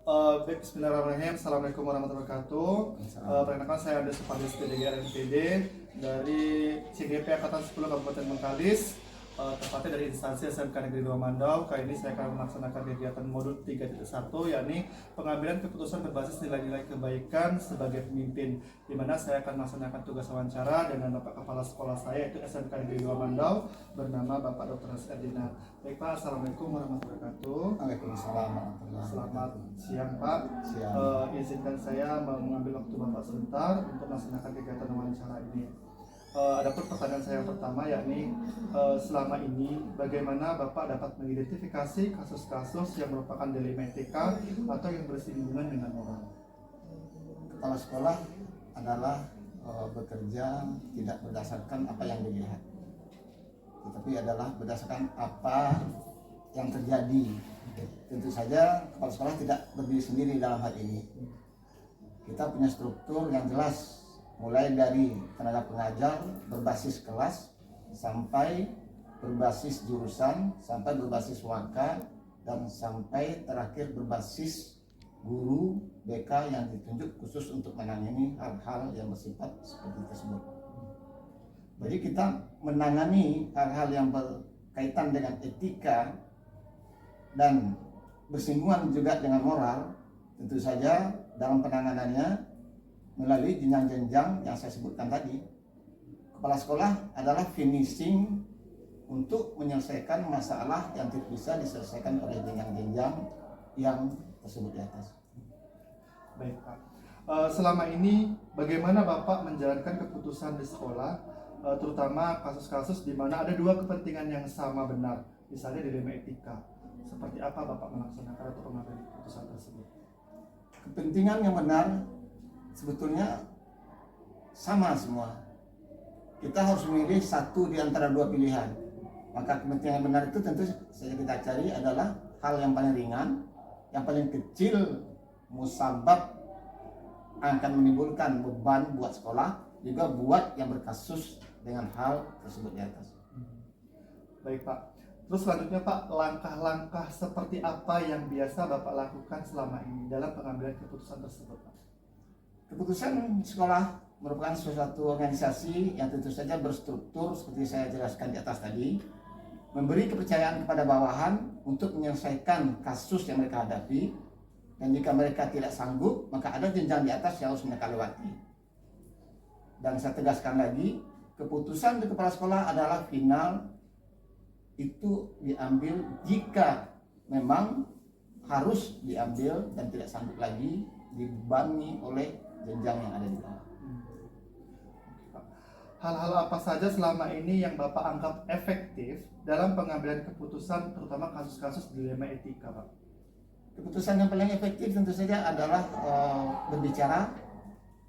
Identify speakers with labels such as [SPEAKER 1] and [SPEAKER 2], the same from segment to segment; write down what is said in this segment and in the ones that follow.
[SPEAKER 1] Baik, bismillahirrahmanirrahim. Assalamualaikum warahmatullahi wabarakatuh. Perkenalkan, saya Andes Supardes PDG RMPD dari CGP Angkatan 10 Kabupaten Bengkalis, tepatnya dari instansi SMK Negeri 2 Mandau. Kali ini saya akan melaksanakan kegiatan modul 3.1, yakni pengambilan keputusan berbasis nilai-nilai kebaikan sebagai pemimpin, di mana saya akan melaksanakan tugas wawancara dengan Bapak Kepala Sekolah saya, yaitu SMK Negeri 2 Mandau, bernama Bapak Dr. Erdina. Baik Pak, Assalamualaikum warahmatullahi wabarakatuh.
[SPEAKER 2] Waalaikumsalam warahmatullahi
[SPEAKER 1] Selamat
[SPEAKER 2] wabarakatuh.
[SPEAKER 1] siang Pak.
[SPEAKER 2] Siang.
[SPEAKER 1] Izinkan saya mengambil waktu Bapak sebentar untuk melaksanakan kegiatan wawancara ini. Adapun pertanyaan saya yang pertama, yakni selama ini bagaimana Bapak dapat mengidentifikasi kasus-kasus yang merupakan dilema etika atau yang bersinggungan dengan moral?
[SPEAKER 2] Kepala sekolah adalah bekerja tidak berdasarkan apa yang dilihat, tetapi adalah berdasarkan apa yang terjadi. Tentu saja kepala sekolah tidak berdiri sendiri dalam hal ini. Kita punya struktur yang jelas, mulai dari tenaga pengajar berbasis kelas sampai berbasis jurusan, sampai berbasis waka, dan sampai terakhir berbasis guru BK yang ditunjuk khusus untuk menangani hal-hal yang bersifat seperti tersebut. Jadi kita menangani hal-hal yang berkaitan dengan etika dan bersinggungan juga dengan moral, tentu saja dalam penanganannya melalui jenjang-jenjang yang saya sebutkan tadi. Kepala sekolah adalah finishing untuk menyelesaikan masalah yang tidak bisa diselesaikan oleh jenjang-jenjang yang tersebut di atas.
[SPEAKER 1] Baik Pak. Selama ini bagaimana Bapak menjalankan keputusan di sekolah, terutama kasus-kasus di mana ada dua kepentingan yang sama benar, misalnya dilema etika. Seperti apa Bapak melaksanakan atau mengambil keputusan tersebut?
[SPEAKER 2] Kepentingan yang benar sebetulnya sama semua. Kita harus memilih satu di antara dua pilihan. Maka kepentingan yang benar itu tentu saja kita cari adalah hal yang paling ringan, yang paling kecil musabab akan menimbulkan beban buat sekolah, juga buat yang berkasus dengan hal tersebut di atas.
[SPEAKER 1] Baik Pak. Terus selanjutnya Pak, langkah-langkah seperti apa yang biasa Bapak lakukan selama ini dalam pengambilan keputusan tersebut Pak?
[SPEAKER 2] Keputusan sekolah merupakan suatu organisasi yang tentu saja berstruktur seperti saya jelaskan di atas tadi, memberi kepercayaan kepada bawahan untuk menyelesaikan kasus yang mereka hadapi, dan jika mereka tidak sanggup maka ada jenjang di atas yang harus mereka lewati. Dan saya tegaskan lagi, keputusan di kepala sekolah adalah final, itu diambil jika memang harus diambil dan tidak sanggup lagi dibebani oleh jenjang yang ada di bawah.
[SPEAKER 1] Hal-hal apa saja selama ini yang Bapak anggap efektif dalam pengambilan keputusan, terutama kasus-kasus dilema etika Pak?
[SPEAKER 2] Keputusan yang paling efektif tentu saja adalah berbicara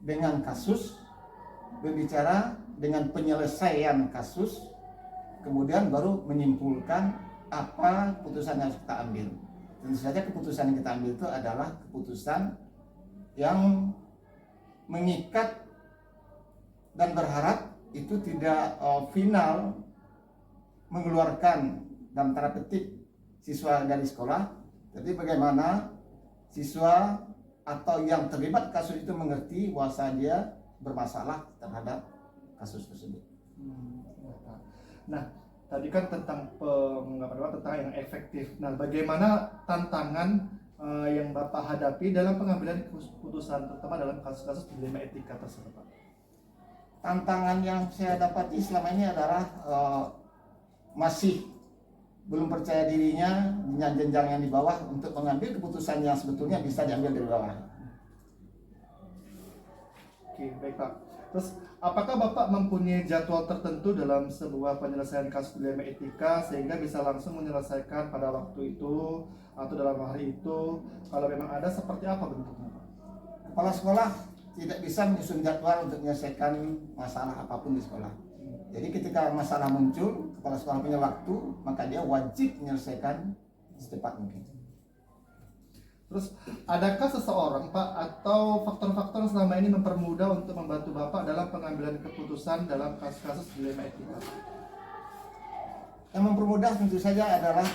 [SPEAKER 2] dengan kasus, berbicara dengan penyelesaian kasus, kemudian baru menyimpulkan apa keputusan yang harus kita ambil. Tentu saja keputusan yang kita ambil itu adalah keputusan yang mengikat dan berharap itu tidak final mengeluarkan dalam tanda petik siswa dari sekolah, tapi bagaimana siswa atau yang terlibat kasus itu mengerti bahwa dia bermasalah terhadap kasus tersebut.
[SPEAKER 1] Nah, tadi kan tentang pengungkapan tentang yang efektif. Nah, bagaimana tantangan yang Bapak hadapi dalam pengambilan keputusan, terutama dalam kasus-kasus dilema etika tersebut Pak?
[SPEAKER 2] Tantangan yang saya dapati selama ini adalah masih belum percaya dirinya jenjang-jenjang yang di bawah untuk mengambil keputusan yang sebetulnya bisa diambil dari bawah.
[SPEAKER 1] Oke, baik Pak. Terus, apakah Bapak mempunyai jadwal tertentu dalam sebuah penyelesaian kasus dilema etika sehingga bisa langsung menyelesaikan pada waktu itu atau dalam hari itu? Kalau memang ada, seperti apa bentuknya Pak?
[SPEAKER 2] Kepala sekolah tidak bisa menyusun jadwal untuk menyelesaikan masalah apapun di sekolah. Jadi ketika masalah muncul, kepala sekolah punya waktu, maka dia wajib menyelesaikan secepat mungkin.
[SPEAKER 1] Terus, adakah seseorang Pak atau faktor-faktor yang selama ini mempermudah untuk membantu Bapak dalam pengambilan keputusan dalam kasus-kasus dilema etika?
[SPEAKER 2] Yang mempermudah tentu saja adalah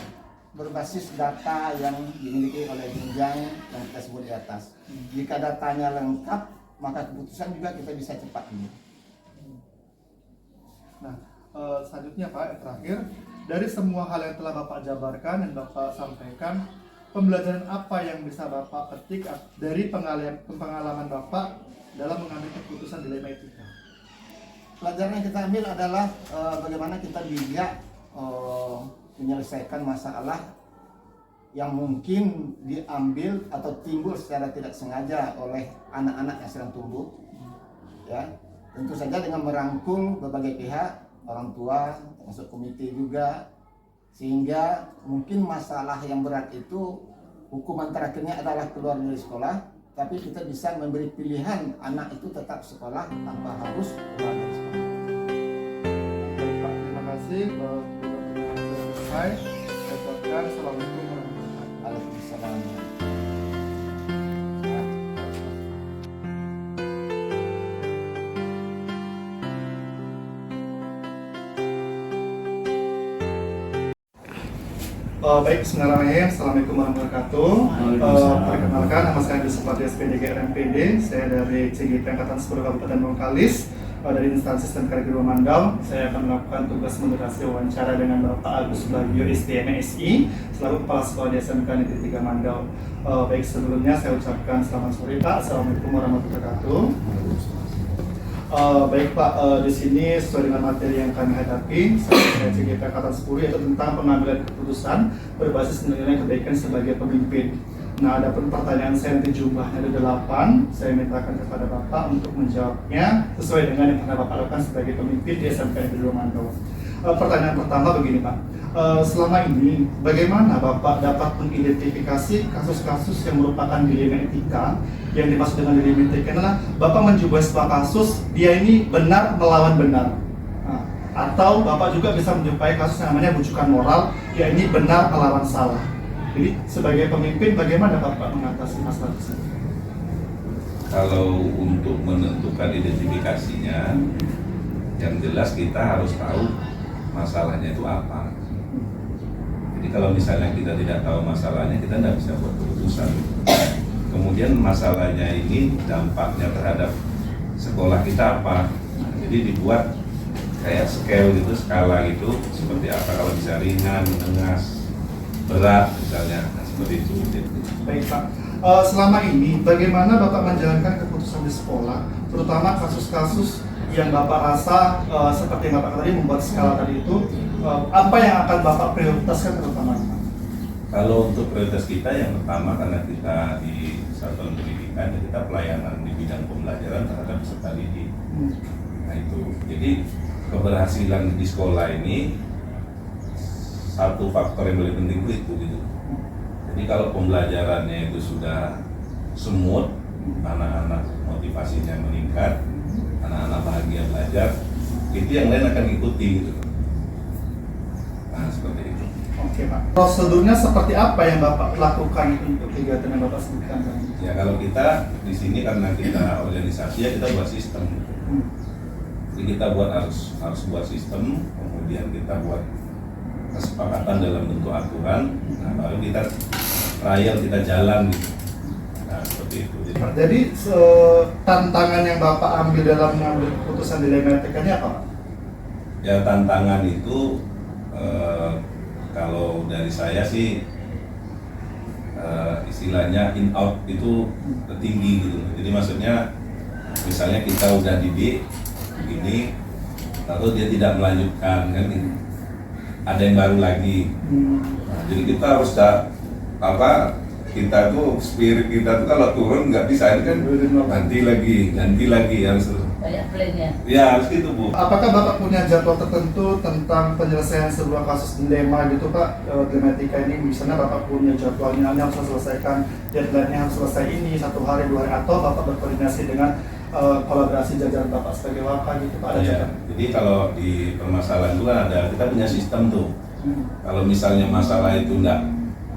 [SPEAKER 2] berbasis data yang dimiliki oleh jenjang yang kita sebut di atas. Jika datanya lengkap, maka keputusan juga kita bisa cepat.
[SPEAKER 1] Nah, selanjutnya Pak, yang terakhir, dari semua hal yang telah Bapak jabarkan dan Bapak sampaikan, pembelajaran apa yang bisa Bapak petik dari pengalaman Bapak dalam mengambil keputusan dilema etika?
[SPEAKER 2] Pelajaran yang kita ambil adalah bagaimana kita bijak menyelesaikan masalah yang mungkin diambil atau timbul secara tidak sengaja oleh anak-anak yang sedang tumbuh, ya. Tentu saja dengan merangkul berbagai pihak, orang tua, termasuk komite juga, sehingga mungkin masalah yang berat itu hukuman terakhirnya adalah keluar dari sekolah, tapi kita bisa memberi pilihan anak itu tetap sekolah tanpa harus keluar dari sekolah.
[SPEAKER 1] Baik Pak, terima kasih. Sudah selesai. Saya ucapkan Assalamualaikum warahmatullahi wabarakatuh.
[SPEAKER 2] Waalaikumsalam.
[SPEAKER 1] Baik, bismillahirrahmanirrahim. Assalamualaikum warahmatullahi wabarakatuh. Perkenalkan, nama saya Yusuf Fadil SPDG RMPD. Saya dari CGP Angkatan 10 Kabupaten Bengkalis, dari instansi Stempel Kedua Mandau. Saya akan melakukan tugas moderasi wawancara dengan Bapak Agus Bagio STMSI selaku Kepala Sekolah di SMK Negeri 3 Mandau. Baik, sebelumnya saya ucapkan selamat sore Pak. Assalamualaikum warahmatullahi wabarakatuh. Baik Pak, di sini sesuai dengan materi yang kami hadapi, saya CGP Angkatan 10, yaitu tentang pengambilan keputusan berbasis nilai kebaikan sebagai pemimpin. Nah, ada pun pertanyaan saya nanti jumlahnya ada 8. Saya mintakan kepada Bapak untuk menjawabnya sesuai dengan yang pernah Bapak lakukan sebagai pemimpin di SMK Negeri 2 Mandau. Pertanyaan pertama begini Pak, selama ini bagaimana Bapak dapat mengidentifikasi kasus-kasus yang merupakan dilema etika? Yang dimaksud dengan dilema etika adalah Bapak mencoba sebuah kasus, dia ini benar melawan benar, atau Bapak juga bisa menjumpai kasus yang namanya bujukan moral, ya ini benar melawan salah. Jadi sebagai pemimpin bagaimana Bapak mengatasi masalah tersebut?
[SPEAKER 3] Kalau untuk menentukan identifikasinya, yang jelas kita harus tahu masalahnya itu apa. Jadi kalau misalnya kita tidak tahu masalahnya, kita tidak bisa buat keputusan. Kemudian masalahnya ini dampaknya terhadap sekolah kita apa. Jadi dibuat kayak scale gitu, skala gitu, seperti apa, kalau bisa ringan, menengah, berat misalnya, nah, seperti itu.
[SPEAKER 1] Baik Pak, selama ini bagaimana Bapak menjalankan keputusan di sekolah, terutama kasus-kasus yang Bapak rasa seperti yang Bapak tadi membuat skala tadi itu, apa yang akan Bapak prioritaskan terutama?
[SPEAKER 3] Kalau untuk prioritas kita yang pertama, karena kita di satuan pendidikan, kita pelayanan di bidang pembelajaran terhadap peserta didik. Nah itu, jadi keberhasilan di sekolah ini satu faktor yang paling penting itu gitu. Jadi kalau pembelajarannya itu sudah smooth, anak-anak motivasinya meningkat, anak-anak bahagia belajar, itu yang lain akan ikuti gitu. Nah seperti itu.
[SPEAKER 1] Oke Pak. Prosedurnya seperti apa yang Bapak lakukan untuk kegiatan yang Bapak sebutkan tadi?
[SPEAKER 3] Ya kalau kita di sini karena kita organisasi ya kita buat sistem. Jadi kita harus buat sistem, kemudian kita buat kesepakatan dalam bentuk aturan. Nah baru kita trial, kita jalan gitu. Nah seperti itu.
[SPEAKER 1] Jadi tantangan yang Bapak ambil dalam mengambil keputusan dilema etika ini apa Pak?
[SPEAKER 3] Ya tantangan itu kalau dari saya sih istilahnya in out itu tinggi gitu. Jadi maksudnya misalnya kita udah didik begini, lalu dia tidak melanjutkan kan, ada yang baru lagi. Nah, jadi kita harus kita tuh spirit kita tuh kalau turun nggak bisa, ini kan ganti lagi harus
[SPEAKER 4] banyak plannya.
[SPEAKER 3] ya harus gitu Bu.
[SPEAKER 1] Apakah Bapak punya jadwal tertentu tentang penyelesaian sebuah kasus dilema gitu Pak? Dilema etika ini misalnya Bapak punya jadwalnya, harus selesaikan deadline-nya, harus selesai ini 1 hari 2 hari, atau Bapak berkoordinasi dengan kolaborasi jajaran Bapak sebagai wakil gitu Pak?
[SPEAKER 3] Ya, jadi kalau di permasalahan itu kan kita punya sistem tuh. Kalau misalnya masalah itu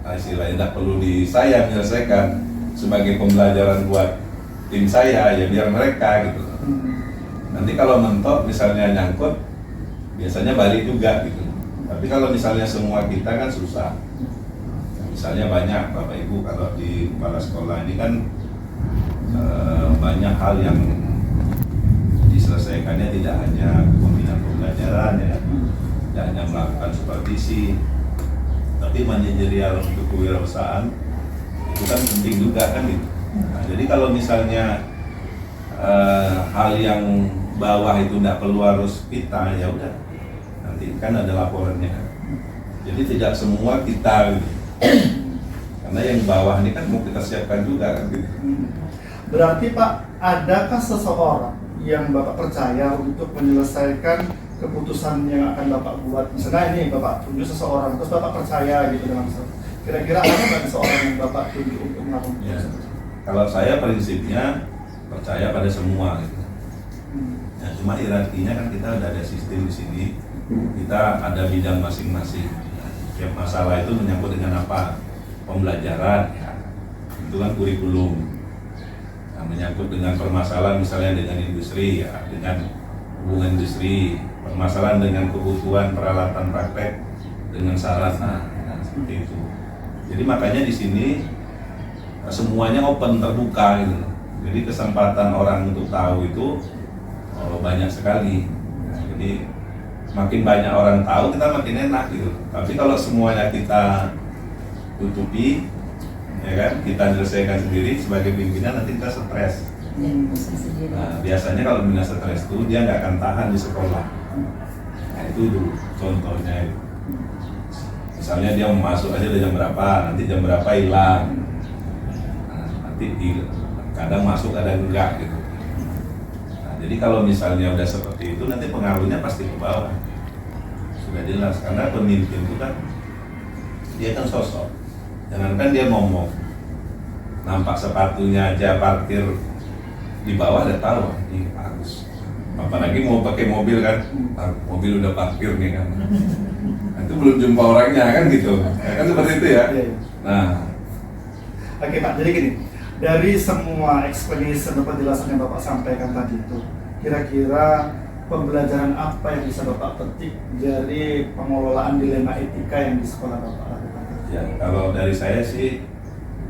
[SPEAKER 3] istilahnya enggak perlu saya menyelesaikan sebagai pembelajaran buat tim saya, ya biar mereka gitu. Nanti kalau mentok misalnya nyangkut, biasanya balik juga gitu. Tapi kalau misalnya semua kita kan susah. Misalnya banyak Bapak Ibu kalau di kepala sekolah ini kan banyak hal yang diselesaikannya tidak hanya pembinaan pembelajaran ya, tidak hanya melakukan supervisi, tapi manajerial untuk kewirausahaan itu kan penting juga kan gitu. Nah, jadi kalau misalnya hal yang bawah itu tidak perlu harus kita, ya udah nanti kan ada laporannya. Jadi tidak semua kita gitu. Karena yang bawah ini kan mau kita siapkan juga kan gitu.
[SPEAKER 1] Berarti Pak, adakah seseorang yang Bapak percaya untuk menyelesaikan keputusan yang akan Bapak buat? Misalnya ini Bapak tunjuk seseorang, terus Bapak percaya gitu dengan seseorang. Kira-kira ada nggak seseorang yang Bapak tunjuk untuk melakukan
[SPEAKER 3] Ya.
[SPEAKER 1] keputusan?
[SPEAKER 3] Kalau saya prinsipnya percaya pada semua gitu. Ya, cuma hierarkinya kan kita udah ada sistem di sini. Kita ada bidang masing-masing. Setiap masalah itu menyangkut dengan apa? Pembelajaran ya. Itu kan kurikulum. Nah, menyangkut dengan permasalahan misalnya dengan industri ya, dengan hubungan industri, permasalahan dengan kebutuhan peralatan praktek dengan sarana, nah, seperti itu. Jadi makanya di sini semuanya open, terbuka gitu. Jadi kesempatan orang untuk tahu itu banyak sekali. Nah, jadi makin banyak orang tahu kita makin enak gitu. Tapi kalau semuanya kita tutupi, ya kan, kita selesaikan sendiri sebagai pimpinan, nanti kita stres. Nah, biasanya kalau pimpinan stres itu dia nggak akan tahan di sekolah. Nah, itu dulu contohnya itu. Misalnya dia mau masuk aja udah jam berapa, nanti jam berapa hilang. Nah, nanti kadang masuk kadang enggak gitu. Nah, jadi kalau misalnya udah seperti itu, nanti pengaruhnya pasti ke bawah. Sudah jelas, karena pemimpin itu kan dia kan sosok. Jangankan dia ngomong, nampak sepatunya aja parkir di bawah udah tahu ini bagus. Apalagi mau pakai mobil kan, mobil udah parkir nih kan. Nah, itu belum jumpa orangnya kan gitu. Ya, kan seperti itu ya. Nah,
[SPEAKER 1] Oke Pak, jadi gini, dari semua explanation atau penjelasan yang Bapak sampaikan tadi itu, kira-kira pembelajaran apa yang bisa Bapak petik dari pengelolaan dilema etika yang di sekolah Bapak lakukan?
[SPEAKER 3] ya kalau dari saya sih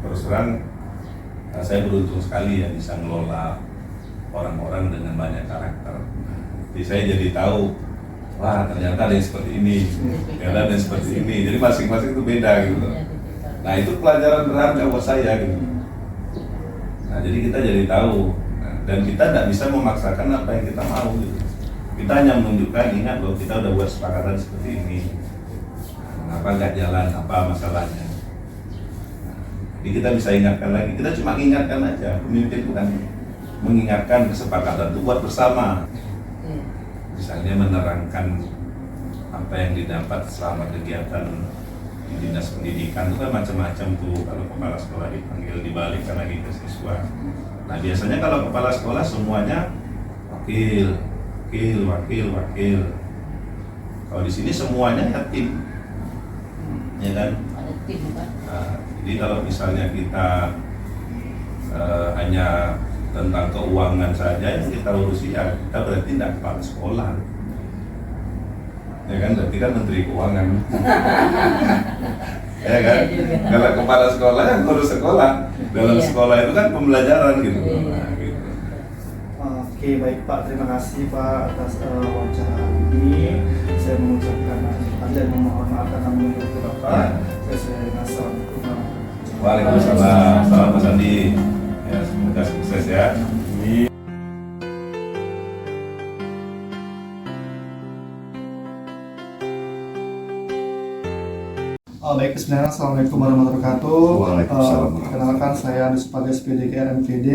[SPEAKER 3] terus terang saya beruntung sekali ya bisa ngelola orang-orang dengan banyak karakter. Jadi saya jadi tahu, wah ternyata ada yang seperti ini, ternyata ada yang seperti ini. Jadi masing-masing itu beda gitu. Nah itu pelajaran berharga buat saya gitu. Nah jadi kita jadi tahu, dan kita tidak bisa memaksakan apa yang kita mau gitu. Kita hanya menunjukkan, ingat loh kita udah buat kesepakatan seperti ini. Kenapa nggak jalan, apa masalahnya? Jadi kita bisa ingatkan lagi. Kita cuma ingatkan aja, pemimpin bukan mengingatkan kesepakatan itu buat bersama. Misalnya menerangkan apa yang didapat selama kegiatan di dinas pendidikan itu kan macam-macam tuh. Kalau kepala sekolah dipanggil dibalikkan lagi ke siswa. Nah biasanya kalau kepala sekolah semuanya wakil. Kalau di sini semuanya ya tim, ya kan? Nah, jadi kalau misalnya kita hanya tentang keuangan saja yang kita urusi, ya kita berarti tidak kepala sekolah, ya kan? Berarti kan menteri keuangan, ya kan? Kalau kepala sekolah yang ngurus sekolah, dalam sekolah itu kan pembelajaran gitu. Nah, gitu.
[SPEAKER 1] Oke, baik Pak, terima kasih Pak atas wawancara ini. Saya mengucapkan dan memohon maaf karena menunggu Bapak. Saya Assalamualaikum warahmatullahi wabarakatuh.
[SPEAKER 3] Waalaikumsalam, salam Mas Andi. Ya, semoga sukses ya.
[SPEAKER 1] Baik, bismillah, Assalamualaikum warahmatullahi wabarakatuh.
[SPEAKER 2] Waalaikumsalam.
[SPEAKER 1] Perkenalkan, saya Andi Supagas PDG RMPD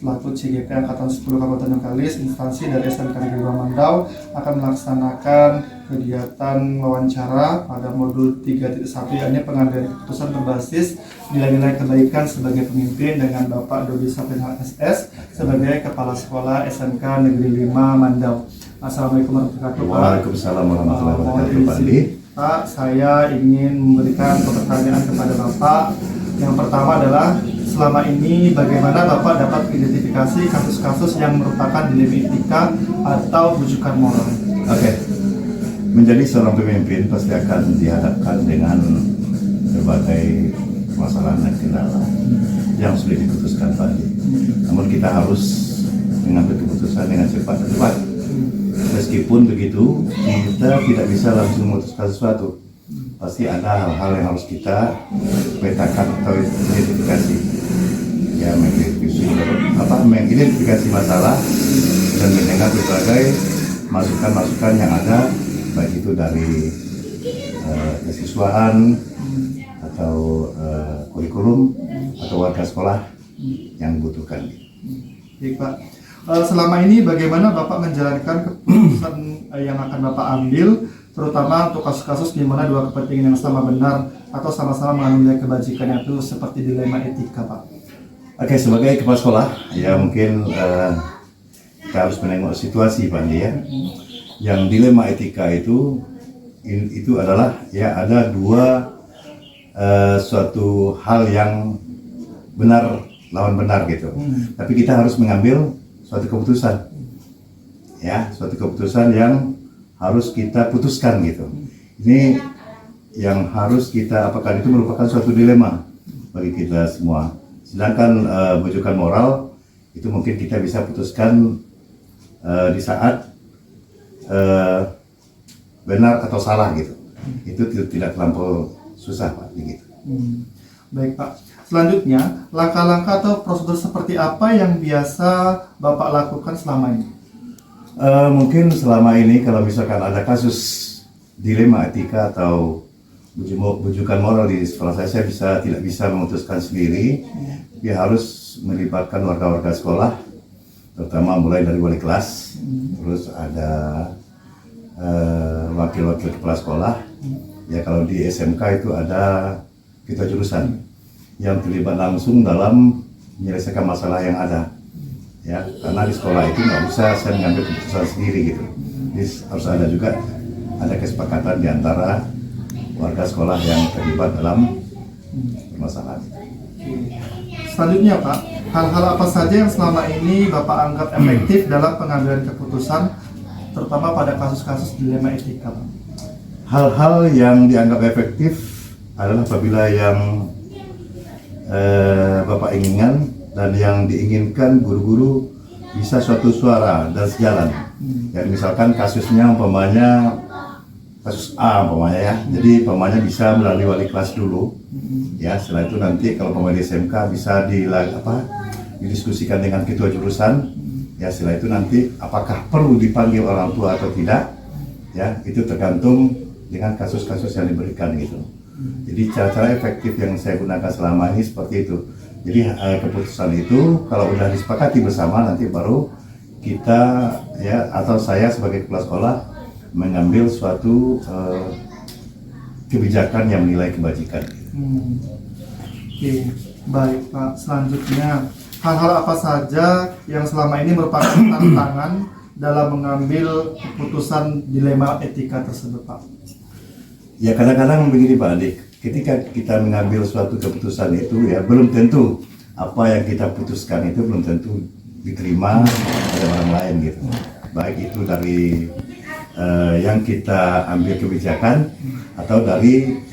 [SPEAKER 1] selaku CGP Angkatan 10 Kabupaten Bengkalis, instansi dari SMK Negeri Mandau akan melaksanakan kegiatan wawancara pada modul 3.1, yakni pengambilan keputusan berbasis nilai-nilai kebaikan sebagai pemimpin dengan Bapak Dodi Sapin SS sebagai Kepala Sekolah SMK Negeri 5 Mandau. Assalamualaikum warahmatullahi wabarakatuh.
[SPEAKER 2] Waalaikumsalam warahmatullahi wabarakatuh, Pak Andi.
[SPEAKER 1] Pak, saya ingin memberikan pertanyaan kepada Bapak. Yang pertama adalah, selama ini bagaimana Bapak dapat mengidentifikasi kasus-kasus yang merupakan dilema etika atau rujukan moral?
[SPEAKER 4] Oke. Menjadi seorang pemimpin pasti akan dihadapkan dengan berbagai permasalahan dan kendala yang sulit diputuskan Pak. Namun kita harus mengambil keputusan dengan cepat dan tepat. Meskipun begitu, kita tidak bisa langsung memutuskan sesuatu. Pasti ada hal-hal yang harus kita petakan atau identifikasi. Ya, mengidentifikasi masalah dan mendengar berbagai masukan-masukan yang ada, baik itu dari kesiswaan atau kurikulum atau warga sekolah yang membutuhkan.
[SPEAKER 1] Baik Pak, selama ini bagaimana Bapak menjalankan keputusan yang akan Bapak ambil, terutama untuk kasus-kasus di mana dua kepentingan yang sama benar atau sama-sama mengandung nilai kebajikan, itu seperti dilema etika Pak?
[SPEAKER 4] Oke, sebagai kepala sekolah, ya mungkin kita harus menengok situasi Pak ya. Yang dilema etika itu adalah ya ada dua suatu hal yang benar lawan benar gitu. Tapi kita harus mengambil suatu keputusan, ya suatu keputusan yang harus kita putuskan gitu. Ini yang harus kita apakan, itu merupakan suatu dilema bagi kita semua. Sedangkan rujukan moral itu mungkin kita bisa putuskan di saat benar atau salah gitu. Itu tidak terlampau susah Pak gitu.
[SPEAKER 1] Baik Pak. Selanjutnya, langkah-langkah atau prosedur seperti apa yang biasa Bapak lakukan selama ini?
[SPEAKER 4] Mungkin selama ini kalau misalkan ada kasus dilema etika atau bujukan moral di sekolah saya tidak bisa memutuskan sendiri. Dia harus melibatkan warga-warga sekolah, terutama mulai dari wali kelas, terus ada wakil-wakil kepala sekolah. Ya kalau di SMK itu ada ketua jurusan yang terlibat langsung dalam menyelesaikan masalah yang ada. Ya, karena di sekolah itu nggak bisa saya mengambil keputusan sendiri gitu. Jadi harus ada juga kesepakatan di antara warga sekolah yang terlibat dalam permasalahan.
[SPEAKER 1] Selanjutnya Pak, hal-hal apa saja yang selama ini Bapak anggap efektif dalam pengambilan keputusan, terutama pada kasus-kasus dilema etika Pak?
[SPEAKER 4] Hal-hal yang dianggap efektif adalah apabila yang Bapak inginkan dan yang diinginkan guru-guru bisa suatu suara dan sejalan. Ya, misalkan kasusnya umpamanya kasus A umpamanya ya. Jadi umpamanya bisa melalui wali kelas dulu. Ya, setelah itu nanti kalau pemain SMK bisa didiskusikan dengan ketua jurusan. Ya, setelah itu nanti apakah perlu dipanggil orang tua atau tidak. Ya, itu tergantung dengan kasus-kasus yang diberikan gitu. Jadi cara-cara efektif yang saya gunakan selama ini seperti itu. Jadi keputusan itu kalau udah disepakati bersama, nanti baru kita ya atau saya sebagai kepala sekolah mengambil suatu kebijakan yang menilai kebajikan.
[SPEAKER 1] Oke, baik Pak. Selanjutnya, hal-hal apa saja yang selama ini merupakan tantangan dalam mengambil keputusan dilema etika tersebut Pak?
[SPEAKER 4] Ya kadang-kadang begini Pak Adik, ketika kita mengambil suatu keputusan itu ya belum tentu apa yang kita putuskan itu belum tentu diterima oleh orang lain gitu. Baik itu dari yang kita ambil kebijakan atau dari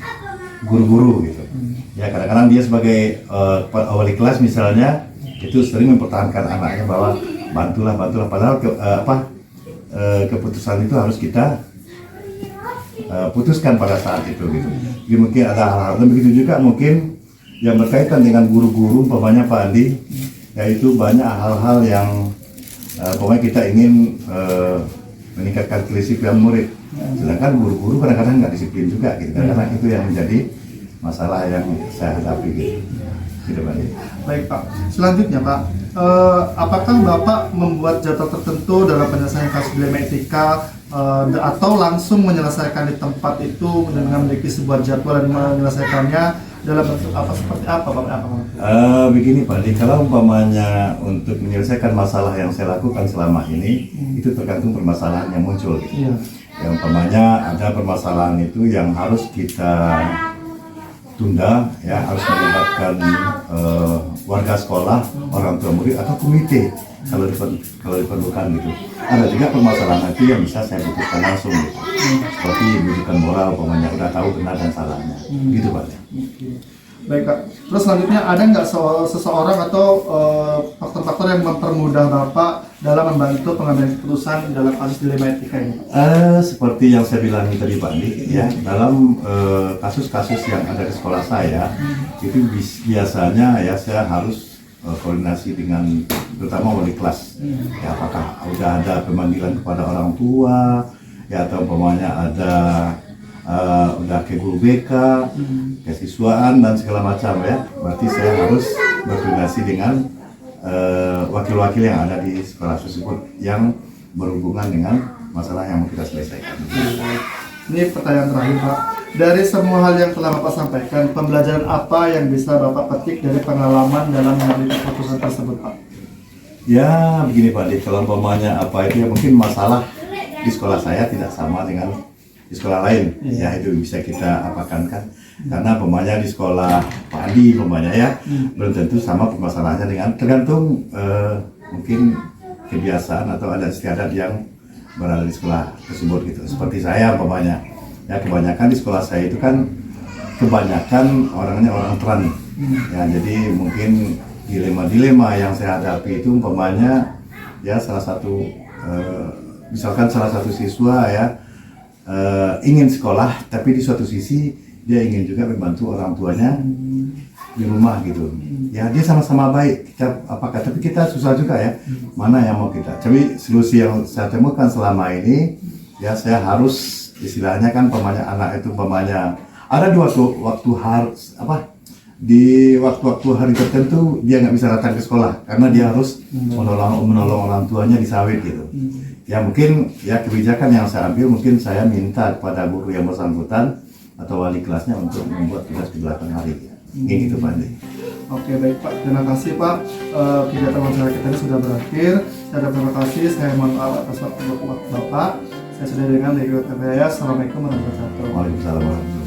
[SPEAKER 4] guru-guru gitu. Ya kadang-kadang dia sebagai wali kelas misalnya itu sering mempertahankan anaknya bahwa bantulah padahal keputusan itu harus kita putuskan pada saat itu gitu. Jadi mungkin ada hal-hal dan begitu juga mungkin yang berkaitan dengan guru-guru umpamanya Pak Andi, yaitu banyak hal-hal yang pokoknya kita ingin meningkatkan kedisiplinan murid. Sedangkan guru-guru kadang-kadang nggak disiplin juga gitu. Kadang-kadang itu yang menjadi masalah yang saya hadapi gitu. Gitu Pak Andi.
[SPEAKER 1] Baik Pak. Selanjutnya Pak, apakah Bapak membuat jadwal tertentu dalam penyelesaian kasus dilema etika atau langsung menyelesaikan di tempat itu dengan memiliki sebuah jadwal dan menyelesaikannya dalam bentuk apa seperti apa Bapak?
[SPEAKER 4] Begini Pak, kalau umpamanya untuk menyelesaikan masalah yang saya lakukan selama ini itu tergantung permasalahan yang muncul gitu. Yang umpamanya ada permasalahan itu yang harus kita tunda ya, harus melibatkan warga sekolah, orang tua murid atau komite kalau diperlukan gitu. Ada juga permasalahan itu yang bisa saya putuskan langsung gitu. Seperti bujukan moral, umpamanya udah tahu benar dan salahnya. Gitu Pak.
[SPEAKER 1] Baik Pak. Terus selanjutnya ada nggak seseorang atau faktor-faktor yang mempermudah Bapak dalam membantu pengambilan keputusan dalam kasus dilema etika ini?
[SPEAKER 4] Seperti yang saya bilang tadi Pak Andi, ya dalam kasus-kasus yang ada di sekolah saya itu biasanya ya saya harus koordinasi dengan terutama wali kelas. Ya, apakah udah ada pemanggilan kepada orang tua, ya atau umpamanya ada udah ke guru BK, kesiswaan dan segala macam ya. Berarti saya harus berkoordinasi dengan wakil-wakil yang ada di sekolah tersebut yang berhubungan dengan masalah yang mau kita selesaikan.
[SPEAKER 1] Ini pertanyaan terakhir Pak. Dari semua hal yang telah Bapak sampaikan, pembelajaran apa yang bisa Bapak petik dari pengalaman dalam mengambil keputusan tersebut Pak?
[SPEAKER 4] Ya begini Pak Dik, kalau umpamanya apa itu ya mungkin masalah di sekolah saya tidak sama dengan di sekolah lain, ya itu bisa kita apakan kan, karena umpamanya di sekolah Pak Andi umpamanya ya belum tentu sama permasalahannya dengan tergantung mungkin kebiasaan atau adat istiadat yang berada di sekolah tersebut gitu. Seperti saya umpamanya ya kebanyakan di sekolah saya itu kan kebanyakan orangnya orang teran ya, jadi mungkin dilema-dilema yang saya hadapi itu umpamanya ya salah satu misalkan salah satu siswa ya ingin sekolah tapi di suatu sisi dia ingin juga membantu orang tuanya di rumah gitu ya, dia sama-sama baik kita apakah, tapi kita susah juga ya mana yang mau kita. Tapi solusi yang saya temukan selama ini ya saya harus istilahnya kan pemanya anak itu pemanya ada dua waktu harus apa di waktu-waktu hari tertentu dia nggak bisa datang ke sekolah karena dia harus menolong orang tuanya di sawit gitu. Ya mungkin ya kebijakan yang saya ambil mungkin saya minta kepada guru yang bersangkutan atau wali kelasnya untuk membuat tugas di belakang hari. Gitu Pak Andi.
[SPEAKER 1] Oke baik Pak, terima kasih Pak. Kegiatan wawancara kita ini sudah berakhir. Saya terima kasih, saya mohon maaf atas waktu Bapak. Saya sudah dengan dari Assalamualaikum warahmatullahi wabarakatuh.
[SPEAKER 4] Waalaikumsalam.